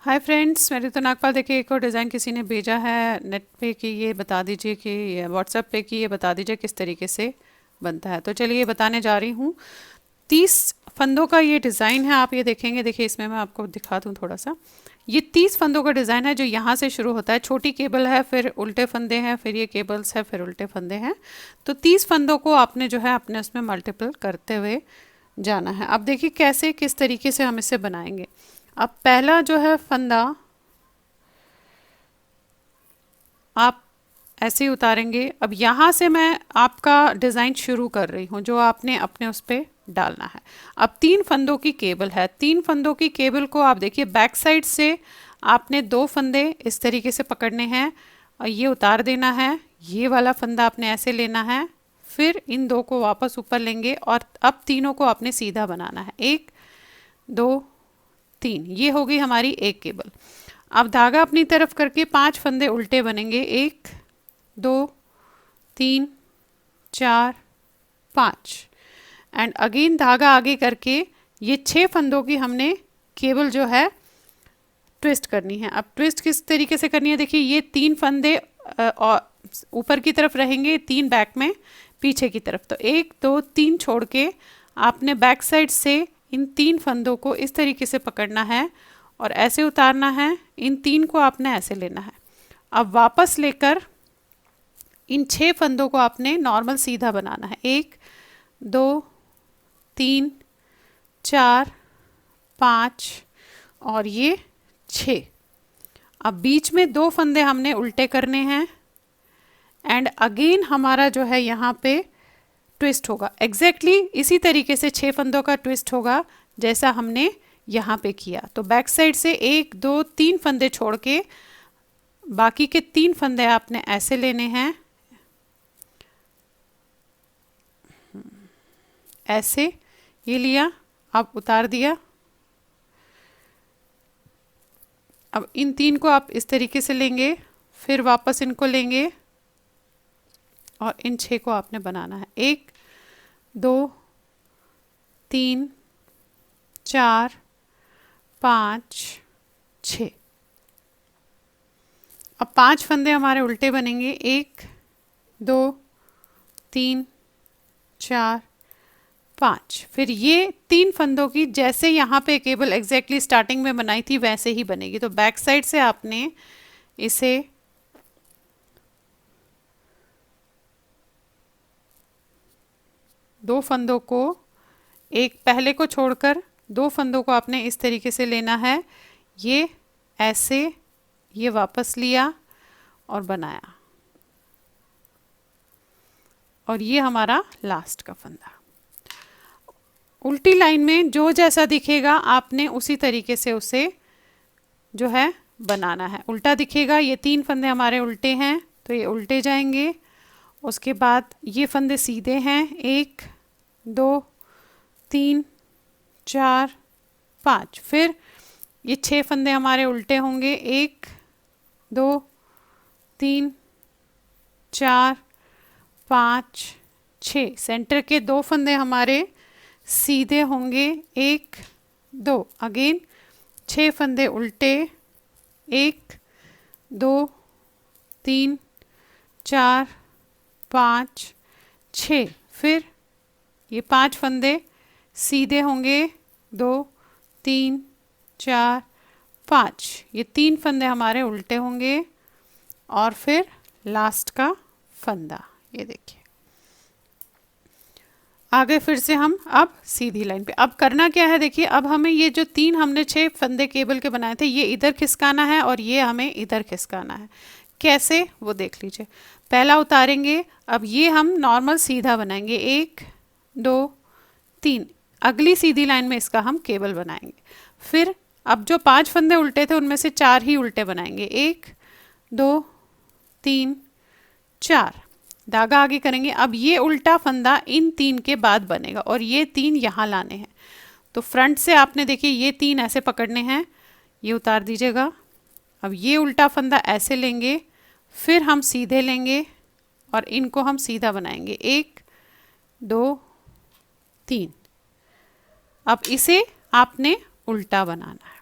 Hi friends, मेरे तो नागपाल देखिए एक और डिज़ाइन किसी ने भेजा है नेट पे कि ये बता दीजिए कि व्हाट्सएप पे कि ये बता दीजिए किस तरीके से बनता है। तो चलिए ये बताने जा रही हूँ। 30 फंदों का ये डिज़ाइन है। आप ये देखेंगे, देखिए इसमें मैं आपको दिखा दूँ थोड़ा सा। ये 30 फंदों का डिज़ाइन है जो यहाँ से शुरू होता है। छोटी केबल है, फिर उल्टे फंदे हैं, फिर ये केबल्स है, फिर उल्टे फंदे हैं। तो 30 फंदों को आपने जो है अपने उसमें मल्टीपल करते हुए जाना है। अब देखिए कैसे किस तरीके से हम इसे बनाएंगे। अब पहला जो है फंदा आप ऐसे ही उतारेंगे। अब यहाँ से मैं आपका डिज़ाइन शुरू कर रही हूँ जो आपने अपने उस पर डालना है। अब 3 फंदों की केबल है। 3 फंदों की केबल को आप देखिए बैक साइड से आपने 2 फंदे इस तरीके से पकड़ने हैं और ये उतार देना है। ये वाला फंदा आपने ऐसे लेना है, फिर इन 2 को वापस ऊपर लेंगे और अब तीनों को आपने सीधा बनाना है। 1 2 3, ये हो गई हमारी एक केबल। अब धागा अपनी तरफ करके 5 फंदे उल्टे बनेंगे। 1 2 3 4 5 एंड अगेन धागा आगे करके ये 6 फंदों की हमने केबल जो है ट्विस्ट करनी है। अब ट्विस्ट किस तरीके से करनी है, देखिए ये 3 फंदे और ऊपर की तरफ रहेंगे, 3 बैक में पीछे की तरफ। तो 1 2 3 छोड़ के आपने बैक साइड से इन 3 फंदों को इस तरीके से पकड़ना है और ऐसे उतारना है। इन 3 को आपने ऐसे लेना है। अब वापस लेकर इन 6 फंदों को आपने नॉर्मल सीधा बनाना है। 1 2 3 4 5 और ये 6। अब बीच में 2 फंदे हमने उल्टे करने हैं एंड अगेन हमारा जो है यहाँ पे ट्विस्ट होगा। एग्जैक्टली इसी तरीके से 6 फंदों का ट्विस्ट होगा जैसा हमने यहाँ पे किया। तो बैक साइड से 1 2 3 फंदे छोड़ के बाकी के 3 फंदे आपने ऐसे लेने हैं, ऐसे ये लिया, अब उतार दिया। अब इन 3 को आप इस तरीके से लेंगे, फिर वापस इनको लेंगे और इन 6 को आपने बनाना है। 1 2 3 4 5 6। अब 5 फंदे हमारे उल्टे बनेंगे। 1 2 3 4 5। फिर ये 3 फंदों की जैसे यहाँ पे केबल एग्जैक्टली स्टार्टिंग में बनाई थी वैसे ही बनेगी। तो बैक साइड से आपने इसे दो फंदों को, एक पहले को छोड़कर 2 फंदों को आपने इस तरीके से लेना है। ये ऐसे, ये वापस लिया और बनाया और ये हमारा लास्ट का फंदा। उल्टी लाइन में जो जैसा दिखेगा आपने उसी तरीके से उसे जो है बनाना है। उल्टा दिखेगा, ये 3 फंदे हमारे उल्टे हैं तो ये उल्टे जाएंगे। उसके बाद ये फंदे सीधे हैं। 1 2 3 4 5। फिर ये 6 फंदे हमारे उल्टे होंगे। 1 2 3 4 5 6। सेंटर के 2 फंदे हमारे सीधे होंगे। 1 2, अगेन 6 फंदे उल्टे। 1 2 3 4 5 6। फिर ये 5 फंदे सीधे होंगे। 2 3 4 5। ये 3 फंदे हमारे उल्टे होंगे और फिर लास्ट का फंदा। ये देखिए आगे फिर से हम अब सीधी लाइन पे। अब करना क्या है, देखिए अब हमें ये जो 3 हमने 6 फंदे केबल के बनाए थे ये इधर खिसकाना है और ये हमें इधर खिसकाना है। कैसे वो देख लीजिए। पहला उतारेंगे, अब ये हम नॉर्मल सीधा बनाएंगे। 1 2 3, अगली सीधी लाइन में इसका हम केबल बनाएंगे। फिर अब जो 5 फंदे उल्टे थे उनमें से 4 ही उल्टे बनाएंगे। 1 2 3 4, धागा आगे करेंगे। अब ये उल्टा फंदा इन 3 के बाद बनेगा और ये 3 यहाँ लाने हैं। तो फ्रंट से आपने देखिए ये 3 ऐसे पकड़ने हैं, ये उतार दीजिएगा। अब ये उल्टा फंदा ऐसे लेंगे, फिर हम सीधे लेंगे और इनको हम सीधा बनाएंगे। 1 2 3। अब इसे आपने उल्टा बनाना है।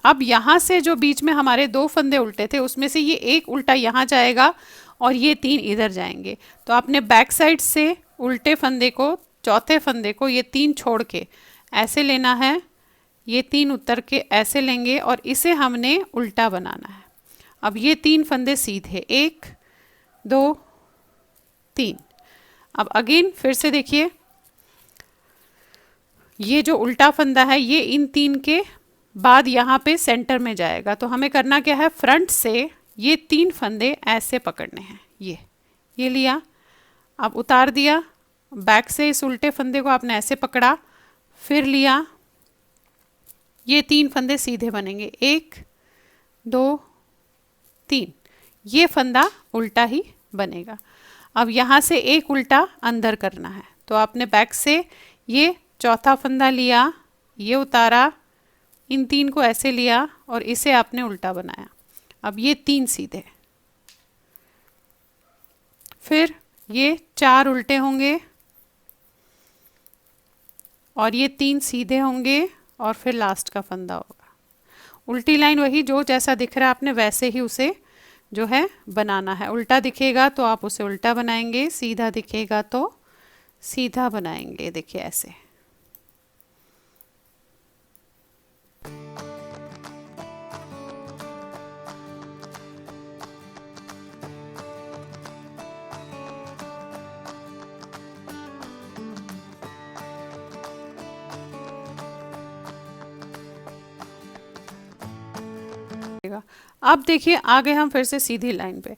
अब यहाँ से जो बीच में हमारे 2 फंदे उल्टे थे उसमें से ये एक उल्टा यहाँ जाएगा और ये 3 इधर जाएंगे। तो आपने बैक साइड से उल्टे फंदे को, चौथे फंदे को, ये 3 छोड़ के ऐसे लेना है, ये 3 उतर के ऐसे लेंगे और इसे हमने उल्टा बनाना है। अब ये 3 फंदे सीधे, 1 2 3। अब अगेन फिर से देखिए, ये जो उल्टा फंदा है ये इन 3 के बाद यहाँ पे सेंटर में जाएगा। तो हमें करना क्या है, फ्रंट से ये 3 फंदे ऐसे पकड़ने हैं। ये लिया, अब उतार दिया, बैक से इस उल्टे फंदे को आपने ऐसे पकड़ा, फिर लिया, ये 3 फंदे सीधे बनेंगे, 1 2 3। ये फंदा उल्टा ही बनेगा। अब यहाँ से एक उल्टा अंदर करना है, तो आपने बैक से ये चौथा फंदा लिया, ये उतारा, इन 3 को ऐसे लिया और इसे आपने उल्टा बनाया। अब ये 3 सीधे, फिर ये 4 उल्टे होंगे और ये 3 सीधे होंगे और फिर लास्ट का फंदा होगा। उल्टी लाइन वही जो जैसा दिख रहा है आपने वैसे ही उसे जो है बनाना है। उल्टा दिखेगा तो आप उसे उल्टा बनाएंगे, सीधा दिखेगा तो सीधा बनाएंगे। देखिए ऐसे। अब देखिए आ गए हम फिर से सीधी लाइन पे।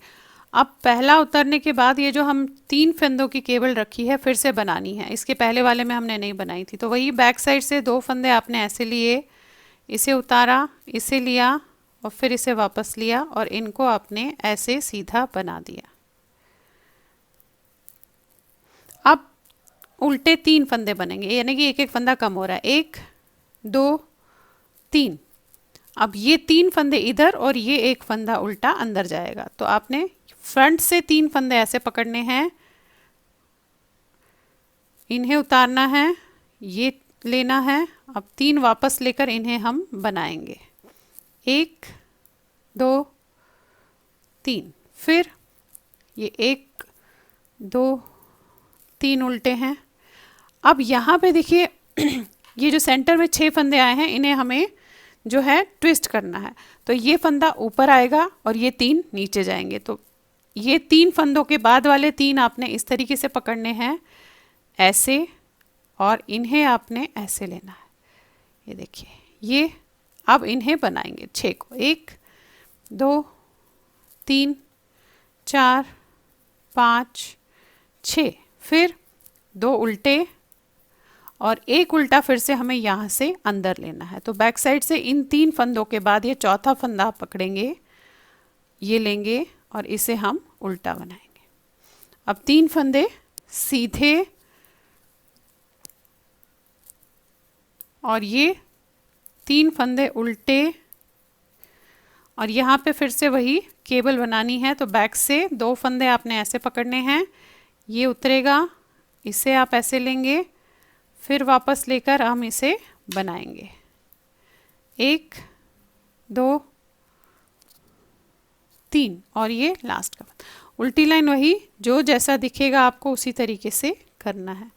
अब पहला उतरने के बाद ये जो हम 3 फंदों की केबल रखी है फिर से बनानी है। इसके पहले वाले में हमने नहीं बनाई थी। तो वही बैक साइड से 2 फंदे आपने ऐसे लिए, इसे उतारा, इसे लिया और फिर इसे वापस लिया और इनको आपने ऐसे सीधा बना दिया। अब उल्टे 3 फंदे बनेंगे, यानी कि एक एक फंदा कम हो रहा है, 1 2 3। अब ये 3 फंदे इधर और ये एक फंदा उल्टा अंदर जाएगा। तो आपने फ्रंट से 3 फंदे ऐसे पकड़ने हैं, इन्हें उतारना है, ये लेना है। अब 3 वापस लेकर इन्हें हम बनाएंगे, 1 2 3। फिर ये 1 2 3 उल्टे हैं। अब यहाँ पे देखिए ये जो सेंटर में 6 फंदे आए हैं इन्हें हमें जो है ट्विस्ट करना है। तो ये फंदा ऊपर आएगा और ये 3 नीचे जाएंगे। तो ये 3 फंदों के बाद वाले 3 आपने इस तरीके से पकड़ने हैं, ऐसे, और इन्हें आपने ऐसे लेना है। ये देखिए, ये अब इन्हें बनाएंगे 6 को, 1 2 3 4 5 6। फिर 2 उल्टे और एक उल्टा फिर से हमें यहाँ से अंदर लेना है। तो बैक साइड से इन 3 फंदों के बाद ये चौथा फंदा आप पकड़ेंगे, ये लेंगे और इसे हम उल्टा बनाएंगे। अब 3 फंदे सीधे और ये 3 फंदे उल्टे और यहाँ पे फिर से वही केबल बनानी है। तो बैक से 2 फंदे आपने ऐसे पकड़ने हैं, ये उतरेगा, इसे आप ऐसे लेंगे, फिर वापस लेकर हम इसे बनाएंगे, 1 2 3 और ये लास्ट का। उल्टी लाइन वही जो जैसा दिखेगा आपको उसी तरीके से करना है।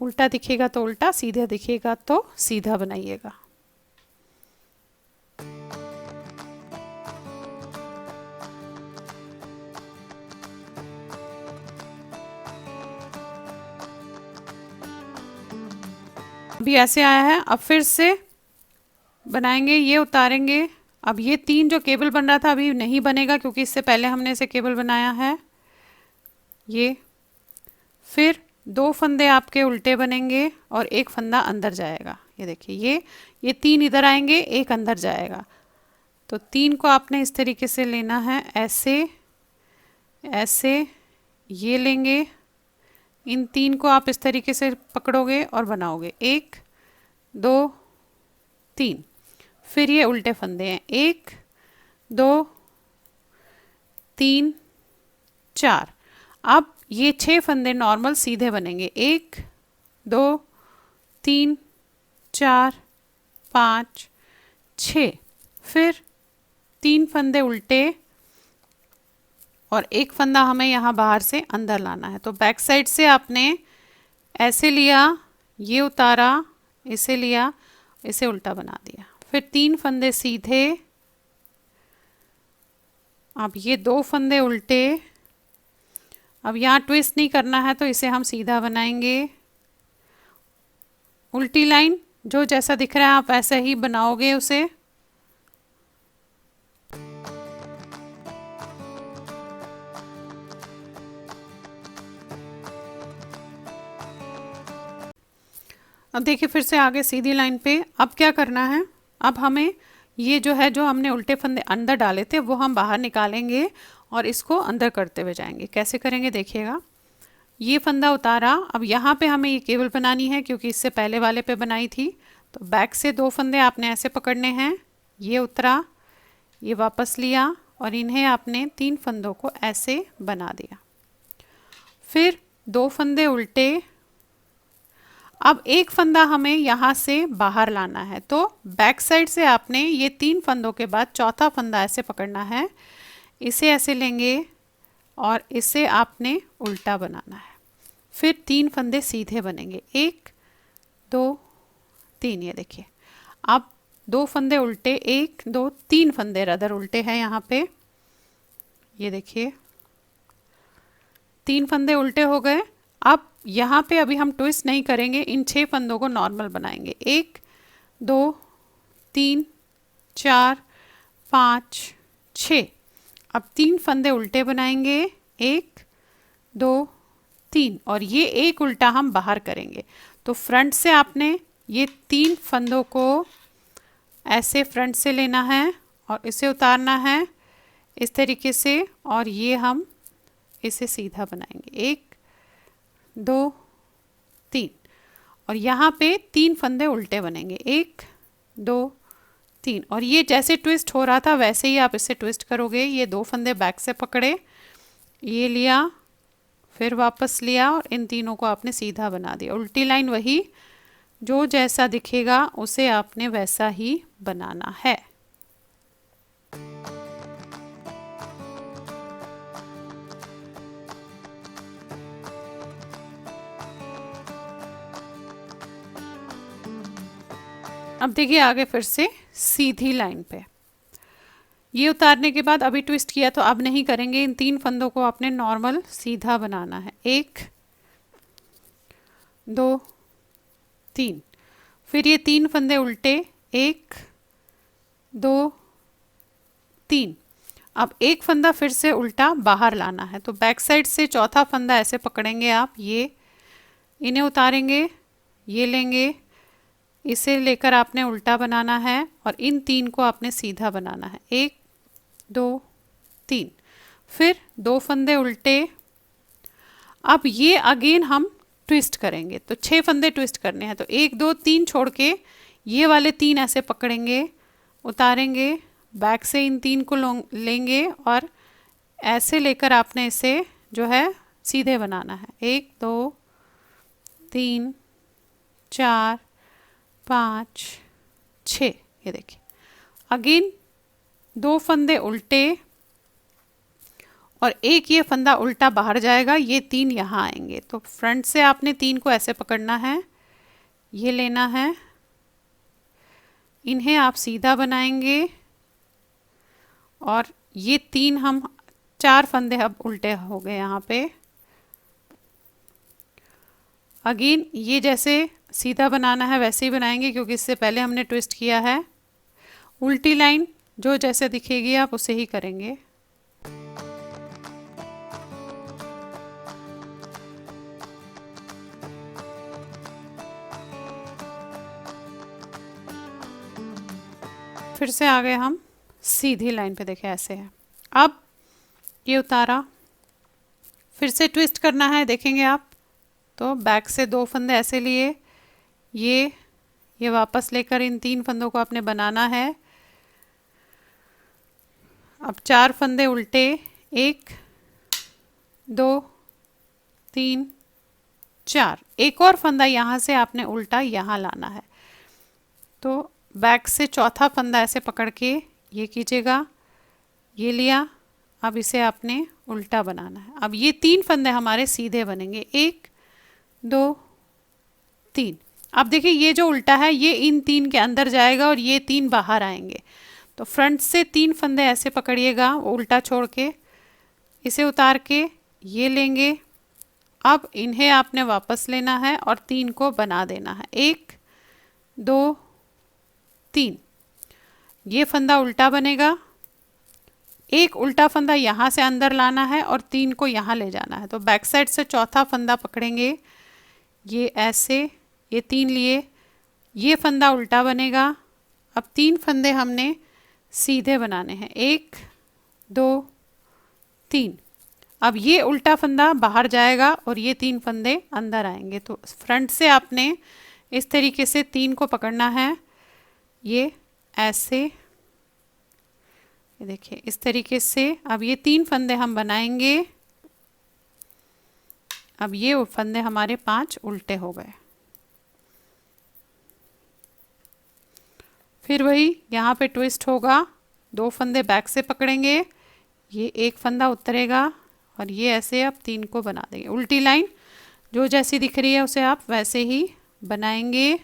उल्टा दिखेगा तो उल्टा, सीधा दिखेगा तो सीधा बनाइएगा। अभी ऐसे आया है, अब फिर से बनाएंगे, ये उतारेंगे। अब ये 3 जो केबल बन रहा था अभी नहीं बनेगा क्योंकि इससे पहले हमने इसे केबल बनाया है। ये फिर 2 फंदे आपके उल्टे बनेंगे और एक फंदा अंदर जाएगा। ये देखिए, ये 3 इधर आएंगे, एक अंदर जाएगा। तो 3 को आपने इस तरीके से लेना है, ऐसे ऐसे, ये लेंगे, इन 3 को आप इस तरीके से पकड़ोगे और बनाओगे, 1 2 3। फिर ये उल्टे फंदे हैं, 1 2 3 4। अब ये 6 फंदे नॉर्मल सीधे बनेंगे, 1 2 3 4 5 6। फिर 3 फंदे उल्टे और एक फंदा हमें यहाँ बाहर से अंदर लाना है। तो बैक साइड से आपने ऐसे लिया, ये उतारा, इसे लिया, इसे उल्टा बना दिया, फिर 3 फंदे सीधे, अब ये 2 फंदे उल्टे। अब यहाँ ट्विस्ट नहीं करना है तो इसे हम सीधा बनाएंगे। उल्टी लाइन जो जैसा दिख रहा है आप ऐसे ही बनाओगे उसे। अब देखिए फिर से आगे सीधी लाइन पे। अब क्या करना है, अब हमें ये जो है, जो हमने उल्टे फंदे अंदर डाले थे वो हम बाहर निकालेंगे और इसको अंदर करते हुए जाएंगे। कैसे करेंगे देखिएगा। ये फंदा उतारा, अब यहाँ पे हमें ये केबल बनानी है क्योंकि इससे पहले वाले पे बनाई थी। तो बैक से 2 फंदे आपने ऐसे पकड़ने हैं, ये उतरा, ये वापस लिया और इन्हें आपने 3 फंदों को ऐसे बना दिया। फिर 2 फंदे उल्टे। अब एक फंदा हमें यहाँ से बाहर लाना है, तो बैक साइड से आपने ये 3 फंदों के बाद चौथा फंदा ऐसे पकड़ना है, इसे ऐसे लेंगे और इसे आपने उल्टा बनाना है। फिर 3 फंदे सीधे बनेंगे, 1 2 3, ये देखिए। अब 2 फंदे उल्टे, 1 2 3 फंदे रदर उल्टे हैं यहाँ पे, ये देखिए 3 फंदे उल्टे हो गए। अब यहाँ पे अभी हम ट्विस्ट नहीं करेंगे, इन 6 फंदों को नॉर्मल बनाएंगे, 1 2 3 4 5 6। अब 3 फंदे उल्टे बनाएंगे, 1 2 3, और ये एक उल्टा हम बाहर करेंगे। तो फ्रंट से आपने ये 3 फंदों को ऐसे फ्रंट से लेना है और इसे उतारना है इस तरीके से, और ये हम इसे सीधा बनाएंगे, 1 2 3, और यहाँ पे 3 फंदे उल्टे बनेंगे, 1 2 3, और ये जैसे ट्विस्ट हो रहा था वैसे ही आप इसे ट्विस्ट करोगे। ये 2 फंदे बैक से पकड़े, ये लिया, फिर वापस लिया और इन तीनों को आपने सीधा बना दिया। उल्टी लाइन वही, जो जैसा दिखेगा उसे आपने वैसा ही बनाना है। अब देखिए आगे फिर से सीधी लाइन पे, ये उतारने के बाद अभी ट्विस्ट किया तो अब नहीं करेंगे, इन 3 फंदों को आपने नॉर्मल सीधा बनाना है, 1 2 3, फिर ये 3 फंदे उल्टे, 1 2 3। अब एक फंदा फिर से उल्टा बाहर लाना है, तो बैक साइड से चौथा फंदा ऐसे पकड़ेंगे आप, ये इन्हें उतारेंगे, ये लेंगे, इसे लेकर आपने उल्टा बनाना है और इन 3 को आपने सीधा बनाना है, 1 2 3, फिर 2 फंदे उल्टे। अब ये अगेन हम ट्विस्ट करेंगे, तो 6 फंदे ट्विस्ट करने हैं, तो 1 2 3 छोड़ के ये वाले 3 ऐसे पकड़ेंगे, उतारेंगे, बैक से इन 3 को लेंगे और ऐसे लेकर आपने इसे जो है सीधे बनाना है, 1 2 3 4 5 6, ये देखिए। अगेन 2 फंदे उल्टे और एक ये फंदा उल्टा बाहर जाएगा, ये 3 यहाँ आएंगे। तो फ्रंट से आपने 3 को ऐसे पकड़ना है, ये लेना है, इन्हें आप सीधा बनाएंगे और ये 3 हम 4 फंदे अब उल्टे हो गए यहाँ पे। अगेन ये जैसे सीधा बनाना है वैसे ही बनाएंगे क्योंकि इससे पहले हमने ट्विस्ट किया है। उल्टी लाइन जो जैसे दिखेगी आप उसे ही करेंगे। फिर से आ गए हम सीधी लाइन पे, देखें ऐसे है। अब ये उतारा, फिर से ट्विस्ट करना है, देखेंगे आप, तो बैक से 2 फंदे ऐसे लिए, ये वापस लेकर इन 3 फंदों को आपने बनाना है। अब 4 फंदे उल्टे, 1 2 3 4, एक और फंदा यहाँ से आपने उल्टा यहाँ लाना है। तो बैक से चौथा फंदा ऐसे पकड़ के ये कीजिएगा, ये लिया। अब इसे आपने उल्टा बनाना है। अब ये 3 फंदे हमारे सीधे बनेंगे, 1 2 3। अब देखिए ये जो उल्टा है ये इन 3 के अंदर जाएगा और ये 3 बाहर आएंगे। तो फ्रंट से 3 फंदे ऐसे पकड़िएगा उल्टा छोड़ के, इसे उतार के ये लेंगे। अब इन्हें आपने वापस लेना है और 3 को बना देना है, 1 2 3। ये फंदा उल्टा बनेगा, एक उल्टा फंदा यहाँ से अंदर लाना है और 3 को यहाँ ले जाना है। तो बैक साइड से चौथा फंदा पकड़ेंगे, ये ऐसे, ये 3 लिए, ये फंदा उल्टा बनेगा। अब 3 फंदे हमने सीधे बनाने हैं, 1 2 3। अब ये उल्टा फंदा बाहर जाएगा और ये 3 फंदे अंदर आएंगे। तो फ्रंट से आपने इस तरीके से 3 को पकड़ना है, ये ऐसे, ये देखिए इस तरीके से। अब ये 3 फंदे हम बनाएंगे। अब ये फंदे हमारे 5 उल्टे हो गए। फिर वही यहाँ पे ट्विस्ट होगा, 2 फंदे बैक से पकड़ेंगे, ये एक फंदा उतरेगा और ये ऐसे अब 3 को बना देंगे। उल्टी लाइन जो जैसी दिख रही है उसे आप वैसे ही बनाएंगे।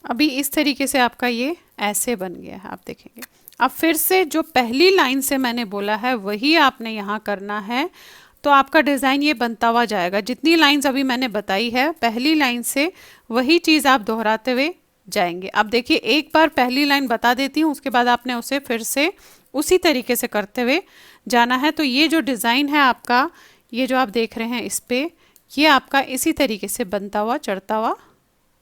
अभी इस तरीके से आपका ये ऐसे बन गया है, आप देखेंगे। अब फिर से जो पहली लाइन से मैंने बोला है वही आपने यहाँ करना है, तो आपका डिज़ाइन ये बनता हुआ जाएगा। जितनी लाइंस अभी मैंने बताई है पहली लाइन से वही चीज़ आप दोहराते हुए जाएंगे। अब देखिए एक बार पहली लाइन बता देती हूँ, उसके बाद आपने उसे फिर से उसी तरीके से करते हुए जाना है। तो ये जो डिज़ाइन है आपका, ये जो आप देख रहे हैं इस पर, ये आपका इसी तरीके से बनता हुआ चढ़ता हुआ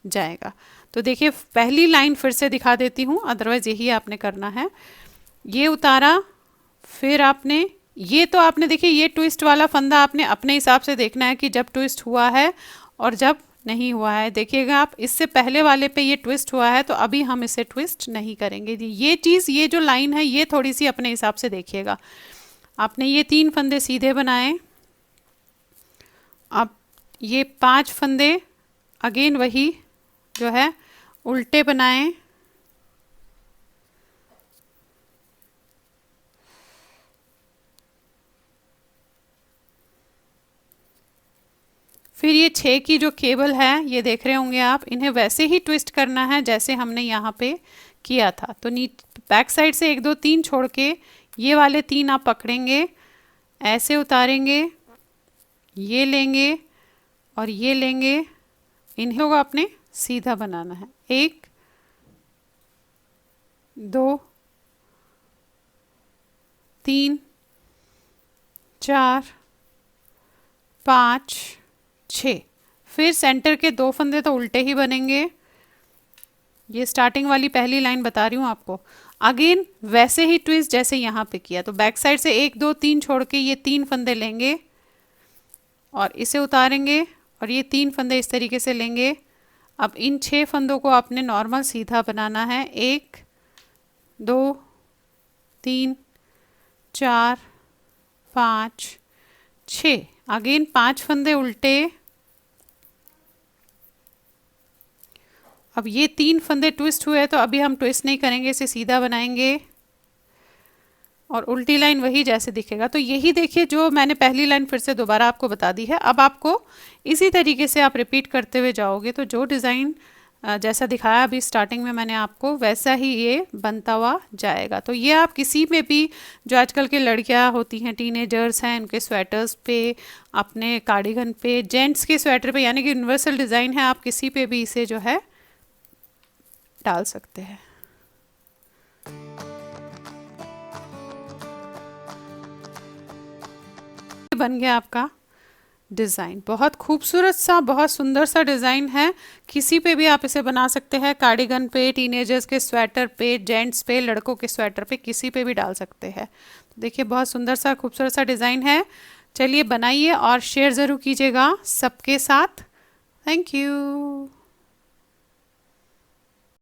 जाएगा। तो देखिए पहली लाइन फिर से दिखा देती हूँ, अदरवाइज़ यही आपने करना है। ये उतारा, फिर आपने ये, तो आपने देखिए ये ट्विस्ट वाला फंदा आपने अपने हिसाब से देखना है कि जब ट्विस्ट हुआ है और जब नहीं हुआ है। देखिएगा आप, इससे पहले वाले पे ये ट्विस्ट हुआ है तो अभी हम इसे ट्विस्ट नहीं करेंगे। ये चीज़, ये जो लाइन है ये थोड़ी सी अपने हिसाब से देखिएगा। आपने ये 3 फंदे सीधे बनाए, अब ये 5 फंदे अगेन वही जो है उल्टे बनाएं। फिर ये 6 की जो केबल है ये देख रहे होंगे आप, इन्हें वैसे ही ट्विस्ट करना है जैसे हमने यहाँ पे किया था। तो बैक साइड से 1 2 3 छोड़ के ये वाले 3 आप पकड़ेंगे, ऐसे उतारेंगे, ये लेंगे और ये लेंगे, इन्हें होगा अपने सीधा बनाना है। 1 2 3 4 5 6। फिर सेंटर के 2 फंदे तो उल्टे ही बनेंगे। ये स्टार्टिंग वाली पहली लाइन बता रही हूँ आपको। अगेन वैसे ही ट्विस्ट जैसे यहाँ पे किया, तो बैक साइड से 1 2 3 छोड़ के ये 3 फंदे लेंगे और इसे उतारेंगे और ये 3 फंदे इस तरीके से लेंगे। अब इन 6 फंदों को आपने नॉर्मल सीधा बनाना है, 1 2 3 4 5 6। अगेन 5 फंदे उल्टे। अब ये 3 फंदे ट्विस्ट हुए तो अभी हम ट्विस्ट नहीं करेंगे, इसे सीधा बनाएंगे और उल्टी लाइन वही जैसे दिखेगा। तो यही देखिए जो मैंने पहली लाइन फिर से दोबारा आपको बता दी है। अब आपको इसी तरीके से आप रिपीट करते हुए जाओगे तो जो डिज़ाइन जैसा दिखाया अभी स्टार्टिंग में मैंने आपको, वैसा ही ये बनता हुआ जाएगा। तो ये आप किसी में भी, जो आजकल के लड़कियां होती हैं, टीनेजर्स हैं, उनके स्वेटर्स पे, अपने कार्डिगन पे, जेंट्स के स्वेटर पे, यानी कि यूनिवर्सल डिज़ाइन है, आप किसी पे भी इसे जो है डाल सकते हैं। बन गया आपका डिज़ाइन, बहुत खूबसूरत सा, बहुत सुंदर सा डिज़ाइन है। किसी पे भी आप इसे बना सकते हैं, कार्डिगन पे, टीनेजर्स के स्वेटर पे, जेंट्स पे, लड़कों के स्वेटर पे, किसी पे भी डाल सकते हैं। तो देखिए बहुत सुंदर सा, खूबसूरत सा डिज़ाइन है। चलिए बनाइए और शेयर ज़रूर कीजिएगा सबके साथ। Thank you.